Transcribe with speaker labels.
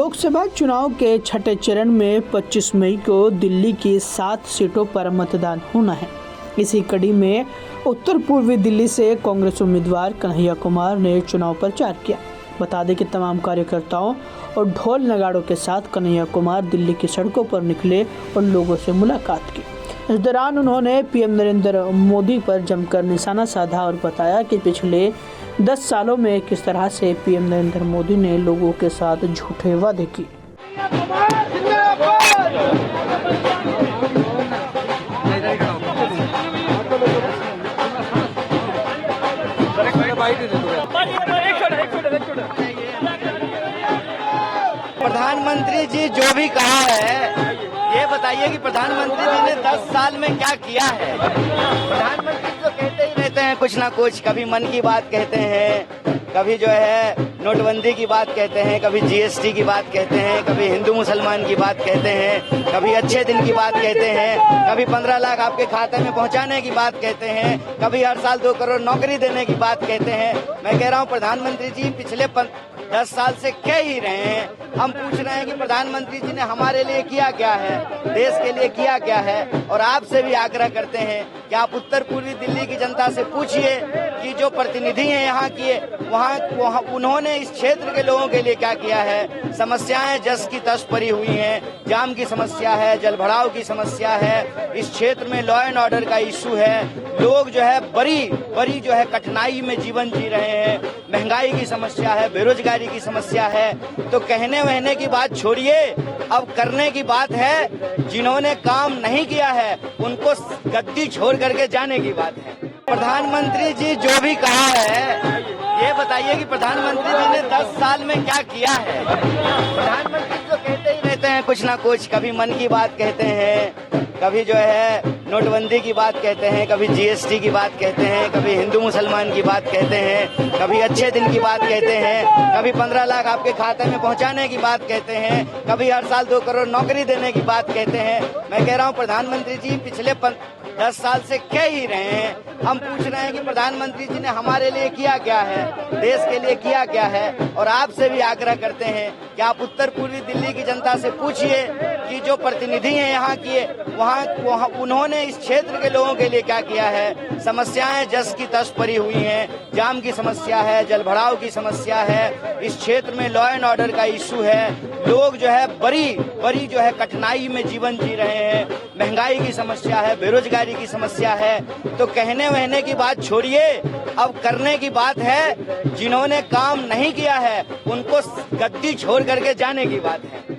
Speaker 1: लोकसभा चुनाव के छठे चरण में 25 मई को दिल्ली की 7 सीटों पर मतदान होना है। इसी कड़ी में उत्तर पूर्वी दिल्ली से कांग्रेस उम्मीदवार कन्हैया कुमार ने चुनाव प्रचार किया। बता दें कि तमाम कार्यकर्ताओं और ढोल नगाड़ों के साथ कन्हैया कुमार दिल्ली की सड़कों पर निकले और लोगों से मुलाकात की। इस दौरान उन्होंने पीएम नरेंद्र मोदी पर जमकर निशाना साधा और बताया कि पिछले 10 सालों में किस तरह से पीएम नरेंद्र मोदी ने लोगों के साथ झूठे वादे किए।
Speaker 2: प्रधानमंत्री जी जो भी कहा है, ये बताइए कि प्रधानमंत्री जी ने 10 साल में क्या किया है। प्रधानमंत्री तो कहते ही रहते हैं कुछ ना कुछ, कभी मन की बात कहते हैं, कभी जो है नोटबंदी की बात कहते हैं, कभी जीएसटी की बात कहते हैं, कभी हिंदू मुसलमान की बात कहते हैं, कभी अच्छे दिन की बात कहते हैं, कभी 15 लाख आपके खाते में पहुंचाने की बात कहते हैं, कभी हर साल 2 करोड़ नौकरी देने की बात कहते हैं। मैं कह रहा हूं प्रधानमंत्री जी पिछले 10 साल से कह ही रहे हैं। हम पूछ रहे हैं कि प्रधानमंत्री जी ने हमारे लिए किया क्या है, देश के लिए किया क्या है। और आपसे भी आग्रह करते हैं कि आप उत्तर पूर्वी दिल्ली की जनता से पूछिए कि जो प्रतिनिधि हैं यहाँ की, वहाँ उन्होंने इस क्षेत्र के लोगों के लिए क्या किया है। समस्याएं जस की तस पड़ी हुई हैं, जाम की समस्या है, जल भराव की समस्या है, इस क्षेत्र में लॉ एंड ऑर्डर का इशू है, लोग जो है बड़ी जो है कठिनाई में जीवन जी रहे हैं, महंगाई की समस्या है, बेरोजगारी की समस्या है। तो कहने वहने की बात छोड़िए, अब करने की बात है। जिन्होंने काम नहीं किया है उनको गद्दी छोड़ करके जाने की बात है। प्रधानमंत्री जी जो भी कहा है, ये बताइए कि प्रधानमंत्री जी ने 10 साल में क्या किया है। प्रधानमंत्री तो कहते ही रहते हैं कुछ ना कुछ, कभी मन की बात कहते हैं, कभी जो है नोटबंदी की बात कहते हैं, कभी जीएसटी की बात कहते हैं, कभी हिंदू मुसलमान की बात कहते हैं, कभी अच्छे दिन की बात कहते हैं, कभी 15 लाख आपके खाते में पहुंचाने की बात कहते हैं, कभी हर साल 2 करोड़ नौकरी देने की बात कहते हैं। मैं कह रहा हूं प्रधानमंत्री जी पिछले 10 साल से कह ही रहे हैं। हम पूछ रहे हैं कि प्रधानमंत्री जी ने हमारे लिए किया क्या है, देश के लिए किया क्या है। और आपसे भी आग्रह करते हैं कि आप उत्तर पूर्वी दिल्ली की जनता से पूछिए कि जो प्रतिनिधि हैं यहाँ की, वहाँ उन्होंने इस क्षेत्र के लोगों के लिए क्या किया है। समस्याएं जस की तस पड़ी हुई हैं, जाम की समस्या है, जल भराव की समस्या है, इस क्षेत्र में लॉ एंड ऑर्डर का इशू है, लोग जो है बड़ी जो है कठिनाई में जीवन जी रहे हैं, महंगाई की समस्या है, बेरोजगारी की समस्या है। तो कहने वहने की बात छोड़िए, अब करने की बात है। जिन्होंने काम नहीं किया है उनको गद्दी छोड़ करके जाने की बात है।